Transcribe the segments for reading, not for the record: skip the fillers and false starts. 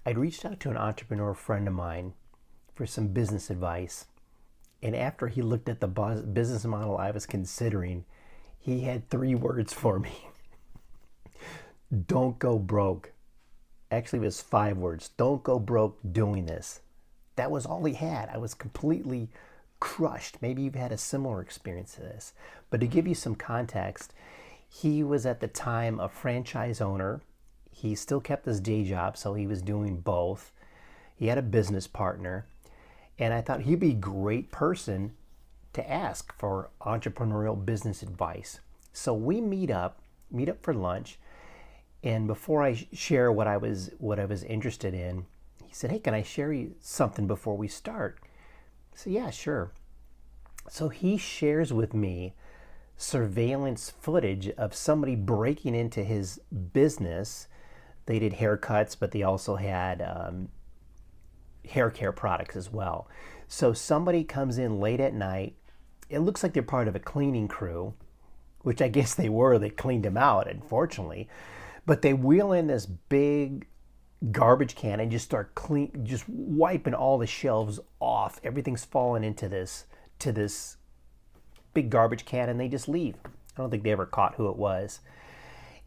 I'd reached out to an entrepreneur friend of mine for some business advice. And after he looked at the business model I was considering, he had 3 words for me. Don't go broke. Actually, it was 5 words. Don't go broke doing this. That was all he had. I was completely crushed. Maybe you've had a similar experience to this. But to give you some context, he was at the time a franchise owner. He still kept his day job, so he was doing both. He had a business partner. And I thought he'd be a great person to ask for entrepreneurial business advice. So we meet up for lunch. And before I share what I was interested in, he said, "Hey, can I share you something before we start?" I said, "Yeah, sure." So he shares with me surveillance footage of somebody breaking into his business. They did haircuts, but they also had hair care products as well. So somebody comes in late at night. It looks like they're part of a cleaning crew, which I guess they were. They cleaned him out, unfortunately. But they wheel in this big garbage can and just start just wiping all the shelves off. Everything's falling into this big garbage can, and they just leave. I don't think they ever caught who it was.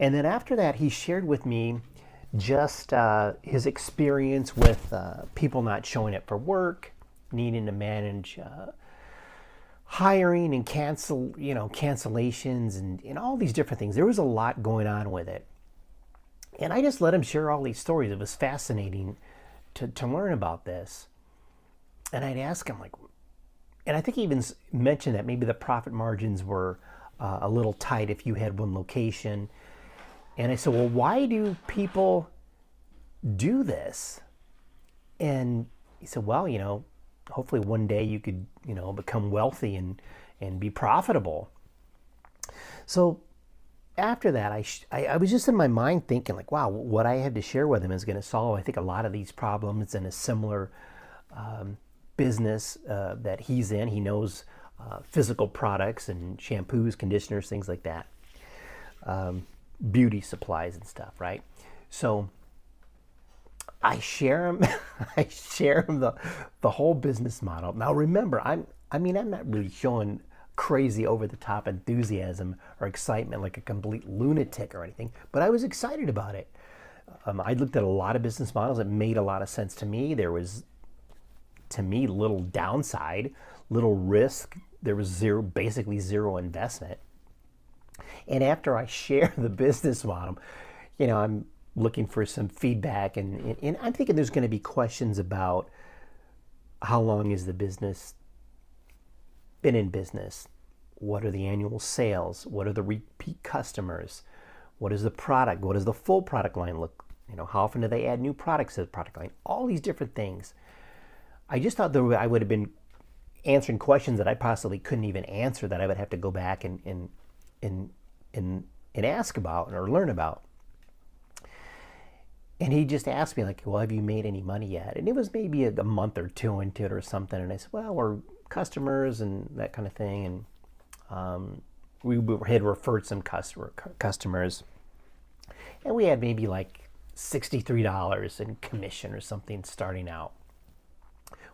And then after that, he shared with me just his experience with people not showing up for work, needing to manage hiring and cancellations and all these different things. There was a lot going on with it. And I just let him share all these stories. It was fascinating to learn about this. And I'd ask him, like, and I think he even mentioned that maybe the profit margins were a little tight if you had one location. And I said, well, why do people do this? And he said, well, hopefully one day you could, become wealthy and be profitable. So after that, I was just in my mind thinking, like, wow, what I had to share with him is going to solve, I think, a lot of these problems in a similar business that he's in. He knows physical products and shampoos, conditioners, things like that, beauty supplies and stuff, right? So I share him, I share him the whole business model. Now remember, I'm not really showing crazy over the top enthusiasm or excitement like a complete lunatic or anything, but I was excited about it. I looked at a lot of business models. It made a lot of sense to me. There was, to me, little downside, little risk. There was basically zero investment. And after I share the business model, I'm looking for some feedback, and I'm thinking there's going to be questions about how long has the business been in business? What are the annual sales? What are the repeat customers? What is the product? What does the full product line look? How often do they add new products to the product line? All these different things. I just thought that I would have been answering questions that I possibly couldn't even answer, that I would have to go back and ask about or learn about. And he just asked me, like, well, have you made any money yet? And it was maybe a month or two into it or something. And I said, well, we're customers and that kind of thing. And we had referred some customers. And we had maybe like $63 in commission or something starting out,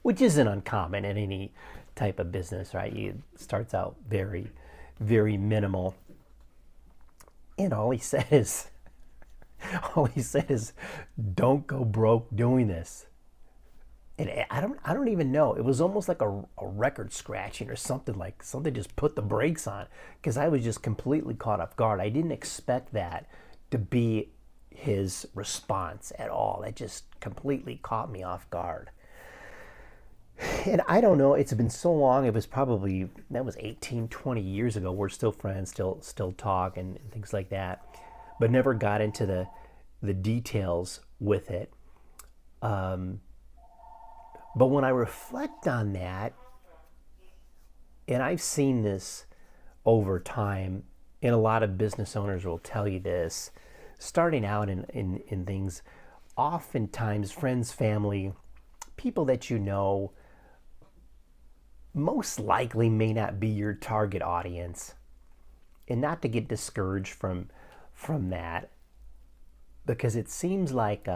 which isn't uncommon in any type of business, right? It starts out very, very minimal. And all he said is, don't go broke doing this. And I don't even know. It was almost like a record scratching or something, like something just put the brakes on, because I was just completely caught off guard. I didn't expect that to be his response at all. That just completely caught me off guard. And I don't know, it's been so long. It was probably, that was 18, 20 years ago. We're still friends, still talk and things like that, but never got into the details with it. But when I reflect on that, and I've seen this over time, and a lot of business owners will tell you this, starting out in things, oftentimes friends, family, people that you know, most likely may not be your target audience. And not to get discouraged from that, because it seems like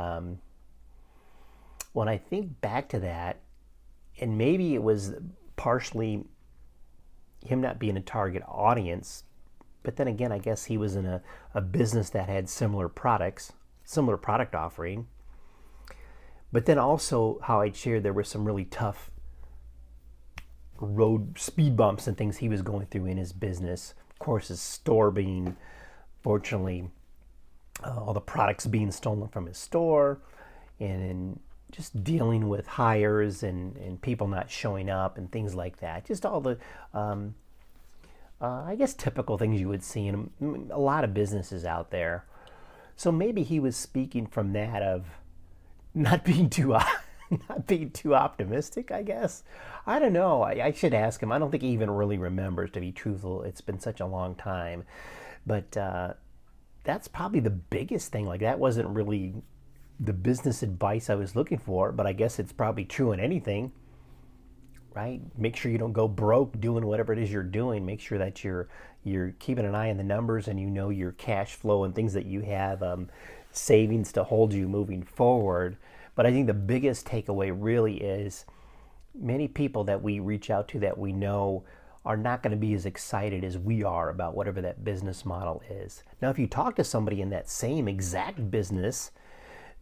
when I think back to that, and maybe it was partially him not being a target audience, but then again, I guess he was in a business that had similar products, similar product offering. But then also how I'd shared there were some really tough road speed bumps and things he was going through in his business. Of course, his store being, fortunately, all the products being stolen from his store, and just dealing with hires and people not showing up and things like that. Just all the, I guess, typical things you would see in a lot of businesses out there. So maybe he was speaking from that of not being too not being too optimistic, I guess. I don't know. I should ask him. I don't think he even really remembers, to be truthful. It's been such a long time. But that's probably the biggest thing. Like, that wasn't really the business advice I was looking for, but I guess it's probably true in anything, right? Make sure you don't go broke doing whatever it is you're doing. Make sure that you're keeping an eye on the numbers, and you know your cash flow and things that you have, savings to hold you moving forward. But I think the biggest takeaway really is many people that we reach out to that we know are not going to be as excited as we are about whatever that business model is. Now, if you talk to somebody in that same exact business,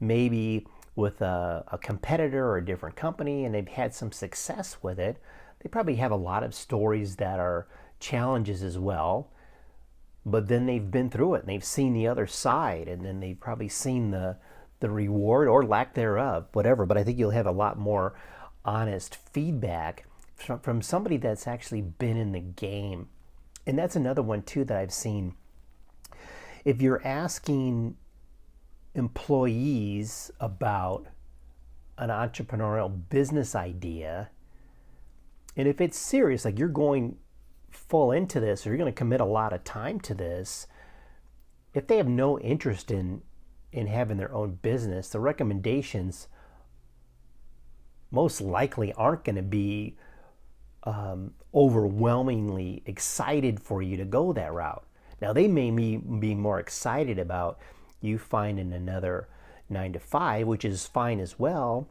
maybe with a competitor or a different company, and they've had some success with it, they probably have a lot of stories that are challenges as well. But then they've been through it and they've seen the other side, and then they've probably seen the reward or lack thereof, whatever. But I think you'll have a lot more honest feedback from somebody that's actually been in the game. And that's another one too that I've seen. If you're asking employees about an entrepreneurial business idea, and if it's serious, like you're going full into this, or you're going to commit a lot of time to this, if they have no interest in having their own business, the recommendations most likely aren't going to be overwhelmingly excited for you to go that route. Now, they may be more excited about you finding another 9 to 5, which is fine as well.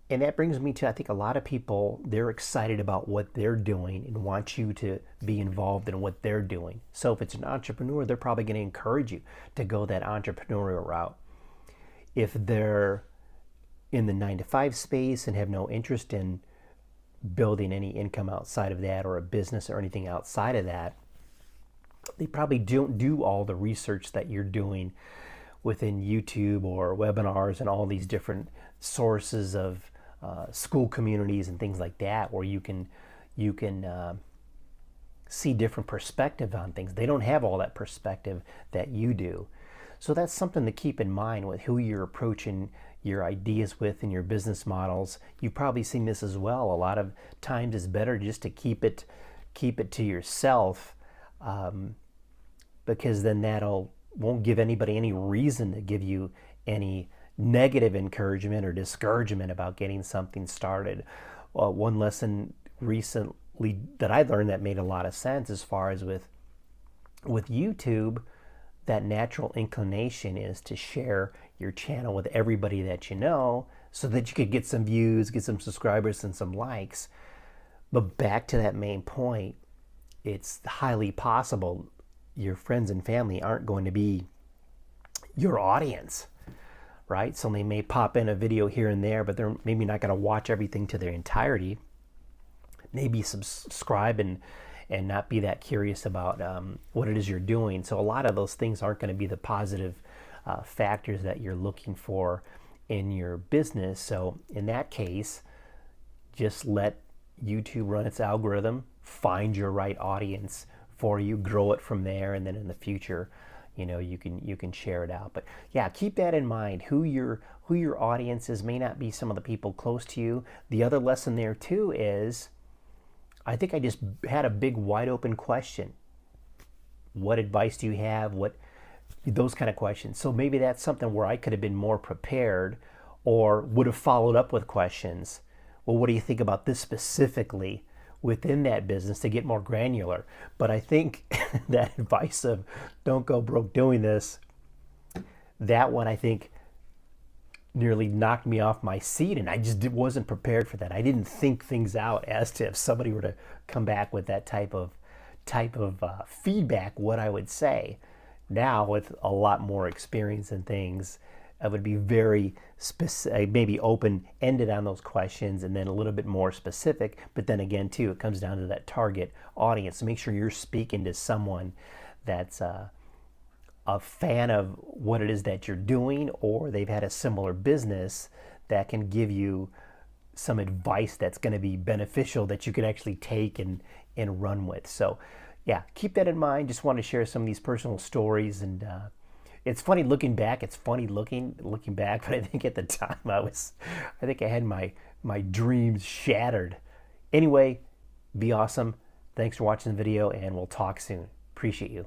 And that brings me to, I think a lot of people, they're excited about what they're doing and want you to be involved in what they're doing. So if it's an entrepreneur, they're probably going to encourage you to go that entrepreneurial route. If they're in the 9 to 5 space and have no interest in building any income outside of that, or a business or anything outside of that, they probably don't do all the research that you're doing within YouTube or webinars and all these different sources of school communities and things like that, where you can see different perspective on things. They don't have all that perspective that you do. So that's something to keep in mind with who you're approaching your ideas with and your business models. You've probably seen this as well. A lot of times it's better just to keep it to yourself, because then won't give anybody any reason to give you any negative encouragement or discouragement about getting something started. One lesson recently that I learned that made a lot of sense, as far as with YouTube, that natural inclination is to share your channel with everybody that you know, so that you could get some views, get some subscribers and some likes. But back to that main point, it's highly possible your friends and family aren't going to be your audience, right? So they may pop in a video here and there, but they're maybe not going to watch everything to their entirety. Maybe subscribe and not be that curious about what it is you're doing. So a lot of those things aren't going to be the positive factors that you're looking for in your business. So in that case, just let YouTube run its algorithm, find your right audience for you, grow it from there, and then in the future, you can share it out. But yeah, keep that in mind. Who your audience is may not be some of the people close to you. The other lesson there too is, I think I just had a big wide open question. What advice do you have? Those kind of questions. So maybe that's something where I could have been more prepared, or would have followed up with questions. Well, what do you think about this specifically within that business, to get more granular? But I think that advice of don't go broke doing this, that one I think nearly knocked me off my seat, and I just wasn't prepared for that. I didn't think things out as to if somebody were to come back with that type of feedback, what I would say. Now, with a lot more experience and things, I would be very specific, maybe open-ended on those questions, and then a little bit more specific. But then again, too, it comes down to that target audience. So make sure you're speaking to someone that's a fan of what it is that you're doing, or they've had a similar business that can give you some advice that's going to be beneficial that you can actually take and run with. So yeah, keep that in mind. Just want to share some of these personal stories, and it's funny looking back. It's funny looking back, but I think at the time I think I had my dreams shattered. Anyway, be awesome. Thanks for watching the video, and we'll talk soon. Appreciate you.